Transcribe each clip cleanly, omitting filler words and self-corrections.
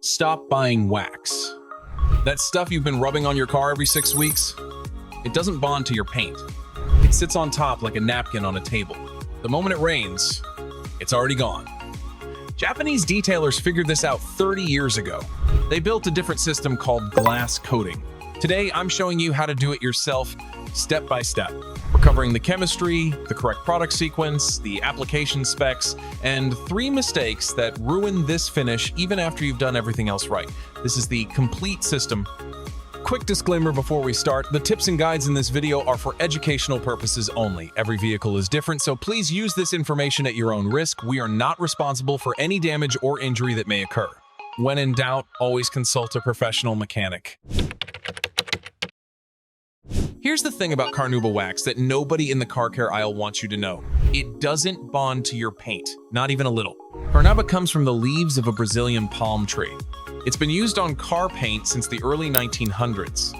Stop buying wax. That stuff you've been rubbing on your car every 6 weeks? It doesn't bond to your paint. It sits on top like a napkin on a table. The moment it rains, it's already gone. Japanese detailers figured this out 30 years ago. They built a different system called glass coating. Today, I'm showing you how to do it yourself, step by step. We're covering the chemistry, the correct product sequence, the application specs, and 3 mistakes that ruin this finish even after you've done everything else right. This is the complete system. Quick disclaimer before we start, the tips and guides in this video are for educational purposes only. Every vehicle is different, so please use this information at your own risk. We are not responsible for any damage or injury that may occur. When in doubt, always consult a professional mechanic. Here's the thing about Carnauba wax that nobody in the car care aisle wants you to know. It doesn't bond to your paint, not even a little. Carnauba comes from the leaves of a Brazilian palm tree. It's been used on car paint since the early 1900s.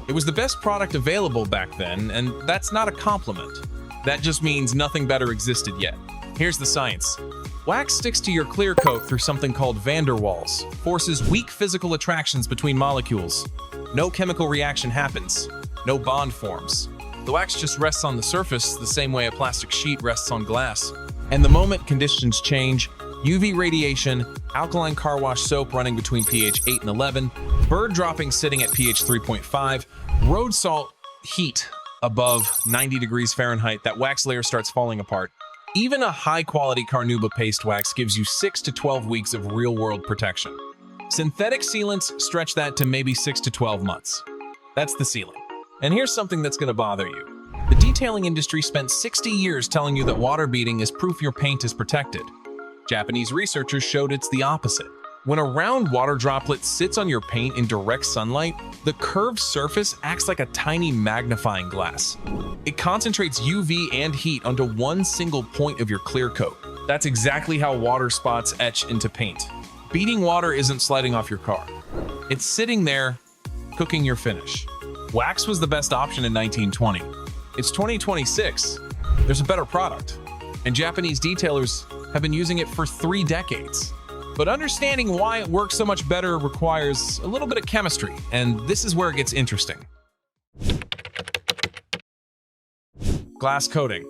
It was the best product available back then, and that's not a compliment. That just means nothing better existed yet. Here's the science. Wax sticks to your clear coat through something called van der Waals, forces weak physical attractions between molecules. No chemical reaction happens. No bond forms. The wax just rests on the surface the same way a plastic sheet rests on glass. And the moment conditions change, UV radiation, alkaline car wash soap running between pH 8 and 11, bird droppings sitting at pH 3.5, road salt heat above 90 degrees Fahrenheit, that wax layer starts falling apart. Even a high-quality Carnauba paste wax gives you 6 to 12 weeks of real-world protection. Synthetic sealants stretch that to maybe 6 to 12 months. That's the ceiling. And here's something that's going to bother you. The detailing industry spent 60 years telling you that water beading is proof your paint is protected. Japanese researchers showed it's the opposite. When a round water droplet sits on your paint in direct sunlight, the curved surface acts like a tiny magnifying glass. It concentrates UV and heat onto one single point of your clear coat. That's exactly how water spots etch into paint. Beading water isn't sliding off your car. It's sitting there, cooking your finish. Wax was the best option in 1920. It's 2026. There's a better product. And Japanese detailers have been using it for 3 decades. But understanding why it works so much better requires a little bit of chemistry, and this is where it gets interesting. Glass coating.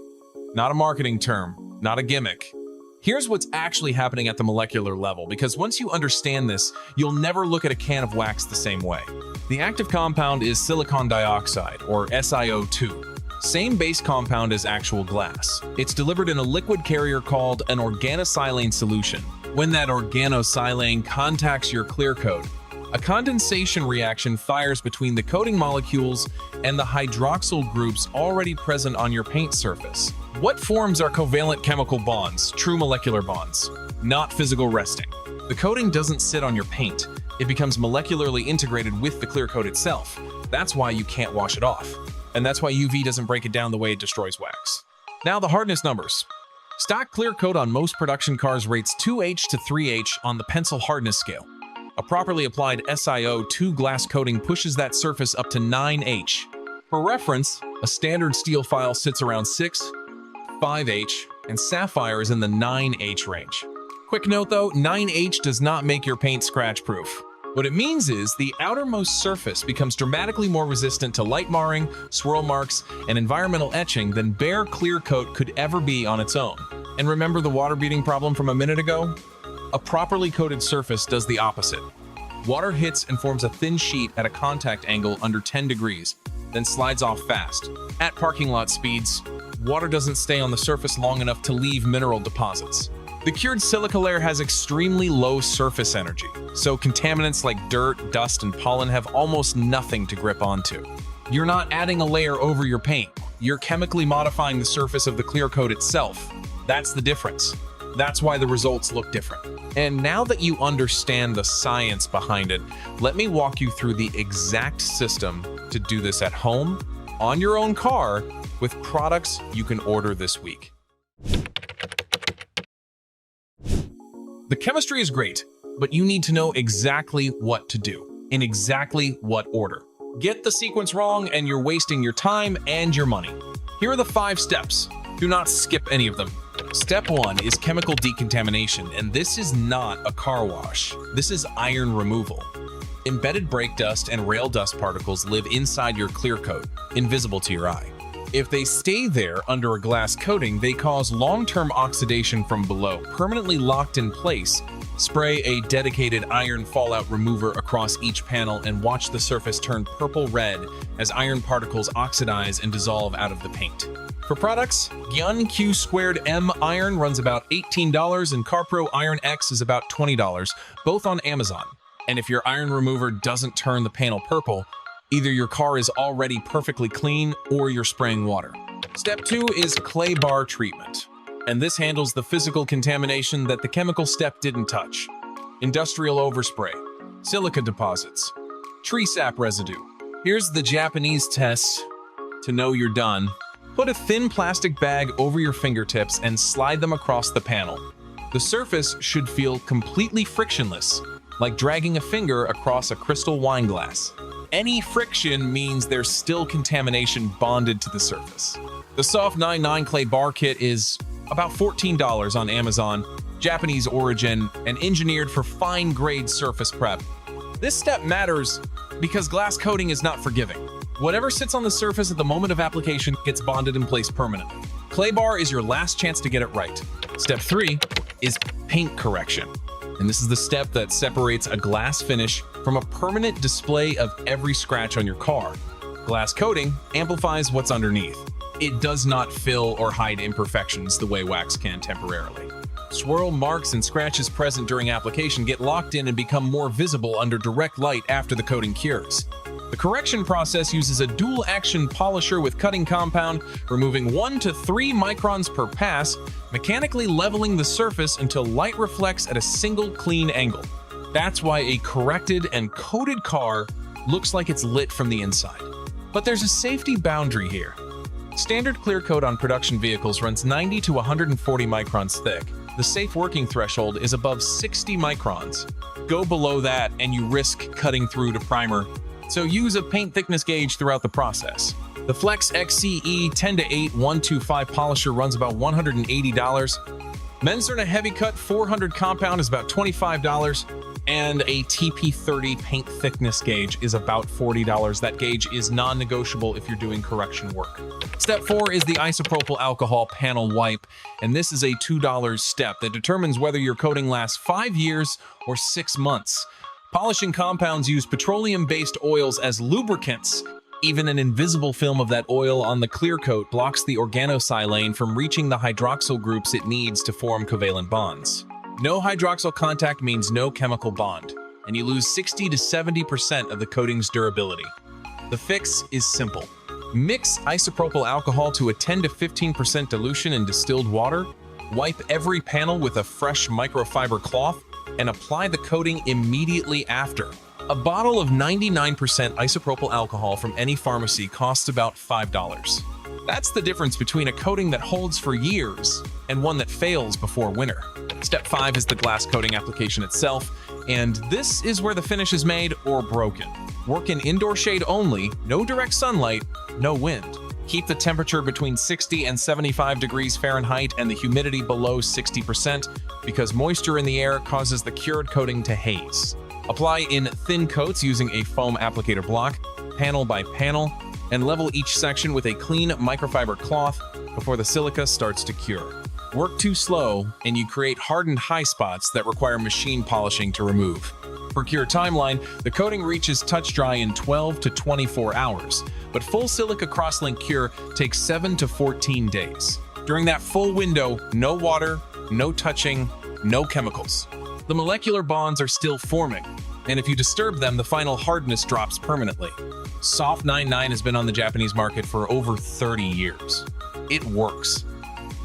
Not a marketing term, not a gimmick. Here's what's actually happening at the molecular level, because once you understand this, you'll never look at a can of wax the same way. The active compound is silicon dioxide, or SiO2. Same base compound as actual glass. It's delivered in a liquid carrier called an organosilane solution. When that organosilane contacts your clear coat, a condensation reaction fires between the coating molecules and the hydroxyl groups already present on your paint surface. What forms are covalent chemical bonds, true molecular bonds, not physical resting? The coating doesn't sit on your paint. It becomes molecularly integrated with the clear coat itself. That's why you can't wash it off. And that's why UV doesn't break it down the way it destroys wax. Now the hardness numbers. Stock clear coat on most production cars rates 2H to 3H on the pencil hardness scale. A properly applied SiO2 glass coating pushes that surface up to 9H. For reference, a standard steel file sits around 6, 5H, and sapphire is in the 9H range. Quick note though, 9H does not make your paint scratch-proof. What it means is the outermost surface becomes dramatically more resistant to light marring, swirl marks, and environmental etching than bare clear coat could ever be on its own. And remember the water beading problem from a minute ago? A properly coated surface does the opposite. Water hits and forms a thin sheet at a contact angle under 10 degrees, then slides off fast. At parking lot speeds, water doesn't stay on the surface long enough to leave mineral deposits. The cured silica layer has extremely low surface energy, so contaminants like dirt, dust, and pollen have almost nothing to grip onto. You're not adding a layer over your paint. You're chemically modifying the surface of the clear coat itself. That's the difference. That's why the results look different. And now that you understand the science behind it, let me walk you through the exact system to do this at home, on your own car, with products you can order this week. The chemistry is great, but you need to know exactly what to do, in exactly what order. Get the sequence wrong and you're wasting your time and your money. Here are the 5 steps. Do not skip any of them. Step 1 is chemical decontamination, and this is not a car wash. This is iron removal. Embedded brake dust and rail dust particles live inside your clear coat, invisible to your eye. If they stay there under a glass coating, they cause long-term oxidation from below, permanently locked in place. Spray a dedicated iron fallout remover across each panel and watch the surface turn purple-red as iron particles oxidize and dissolve out of the paint. For products, Gyun Q2M iron runs about $18 and CarPro Iron X is about $20, both on Amazon. And if your iron remover doesn't turn the panel purple, either your car is already perfectly clean or you're spraying water. Step 2 is clay bar treatment, and this handles the physical contamination that the chemical step didn't touch. Industrial overspray, silica deposits, tree sap residue. Here's the Japanese test to know you're done. Put a thin plastic bag over your fingertips and slide them across the panel. The surface should feel completely frictionless, like dragging a finger across a crystal wine glass. Any friction means there's still contamination bonded to the surface. The Soft 99 Clay Bar Kit is about $14 on Amazon, Japanese origin, and engineered for fine-grade surface prep. This step matters because glass coating is not forgiving. Whatever sits on the surface at the moment of application gets bonded in place permanently. Clay bar is your last chance to get it right. Step 3 is paint correction. And this is the step that separates a glass finish from a permanent display of every scratch on your car. Glass coating amplifies what's underneath. It does not fill or hide imperfections the way wax can temporarily. Swirl marks and scratches present during application get locked in and become more visible under direct light after the coating cures. The correction process uses a dual-action polisher with cutting compound, removing 1 to 3 microns per pass, mechanically leveling the surface until light reflects at a single clean angle. That's why a corrected and coated car looks like it's lit from the inside. But there's a safety boundary here. Standard clear coat on production vehicles runs 90 to 140 microns thick. The safe working threshold is above 60 microns. Go below that and you risk cutting through to primer, so use a paint thickness gauge throughout the process. The Flex XCE 10-8 125 polisher runs about $180. Mensterna Heavy Cut 400 compound is about $25, and a TP30 paint thickness gauge is about $40. That gauge is non-negotiable if you're doing correction work. Step 4 is the isopropyl alcohol panel wipe, and this is a $2 step that determines whether your coating lasts 5 years or 6 months. Polishing compounds use petroleum-based oils as lubricants. Even an invisible film of that oil on the clear coat blocks the organosilane from reaching the hydroxyl groups it needs to form covalent bonds. No hydroxyl contact means no chemical bond, and you lose 60 to 70% of the coating's durability. The fix is simple. Mix isopropyl alcohol to a 10 to 15% dilution in distilled water, wipe every panel with a fresh microfiber cloth, and apply the coating immediately after. A bottle of 99% isopropyl alcohol from any pharmacy costs about $5. That's the difference between a coating that holds for years and one that fails before winter. Step 5 is the glass coating application itself, and this is where the finish is made or broken. Work in indoor shade only, no direct sunlight, no wind. Keep the temperature between 60 and 75 degrees Fahrenheit and the humidity below 60% because moisture in the air causes the cured coating to haze. Apply in thin coats using a foam applicator block, panel by panel, and level each section with a clean microfiber cloth before the silica starts to cure. Work too slow, and you create hardened high spots that require machine polishing to remove. For cure timeline, the coating reaches touch dry in 12 to 24 hours, but full silica crosslink cure takes 7 to 14 days. During that full window, no water, no touching, no chemicals. The molecular bonds are still forming, and if you disturb them, the final hardness drops permanently. Soft 99 has been on the Japanese market for over 30 years. It works.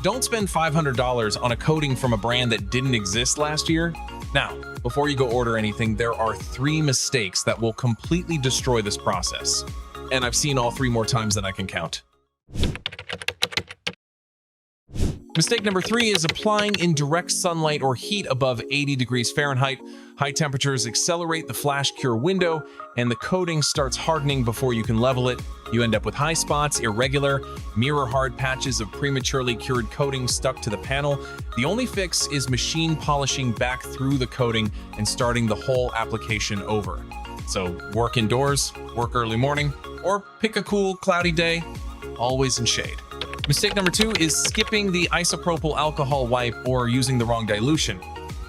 Don't spend $500 on a coating from a brand that didn't exist last year. Now, before you go order anything, there are 3 mistakes that will completely destroy this process. And I've seen all 3 more times than I can count. Mistake number 3 is applying in direct sunlight or heat above 80 degrees Fahrenheit. High temperatures accelerate the flash cure window, and the coating starts hardening before you can level it. You end up with high spots, irregular, mirror-hard patches of prematurely cured coating stuck to the panel. The only fix is machine polishing back through the coating and starting the whole application over. So work indoors, work early morning, or pick a cool, cloudy day, always in shade. Mistake number 2 is skipping the isopropyl alcohol wipe or using the wrong dilution.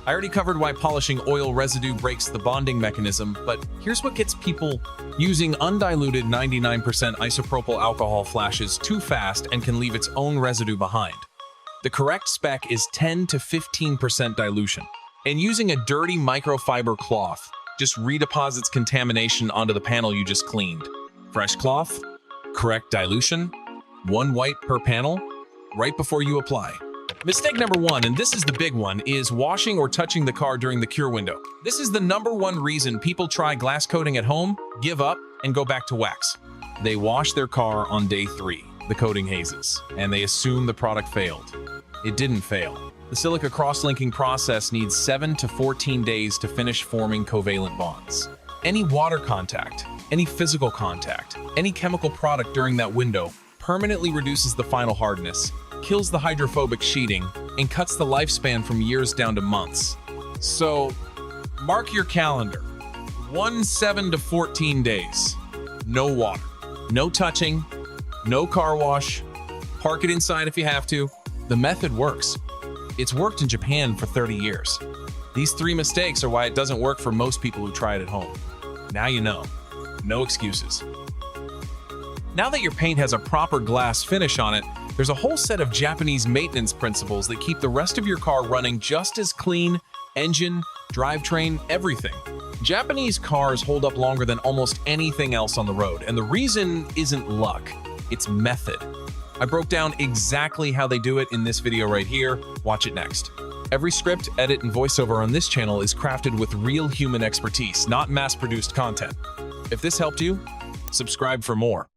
I already covered why polishing oil residue breaks the bonding mechanism, but here's what gets people using undiluted 99% isopropyl alcohol flashes too fast and can leave its own residue behind. The correct spec is 10 to 15% dilution. And using a dirty microfiber cloth just redeposits contamination onto the panel you just cleaned. Fresh cloth, correct dilution, 1 wipe per panel, right before you apply. Mistake number 1, and this is the big one, is washing or touching the car during the cure window. This is the number 1 reason people try glass coating at home, give up, and go back to wax. They wash their car on day 3, the coating hazes, and they assume the product failed. It didn't fail. The silica cross-linking process needs 7 to 14 days to finish forming covalent bonds. Any water contact, any physical contact, any chemical product during that window permanently reduces the final hardness, kills the hydrophobic sheeting, and cuts the lifespan from years down to months. So, mark your calendar. 7 to 14 days. No water, no touching, no car wash. Park it inside if you have to. The method works. It's worked in Japan for 30 years. These 3 mistakes are why it doesn't work for most people who try it at home. Now you know. No excuses. Now that your paint has a proper glass finish on it, there's a whole set of Japanese maintenance principles that keep the rest of your car running just as clean, engine, drivetrain, everything. Japanese cars hold up longer than almost anything else on the road, and the reason isn't luck, it's method. I broke down exactly how they do it in this video right here. Watch it next. Every script, edit, and voiceover on this channel is crafted with real human expertise, not mass-produced content. If this helped you, subscribe for more.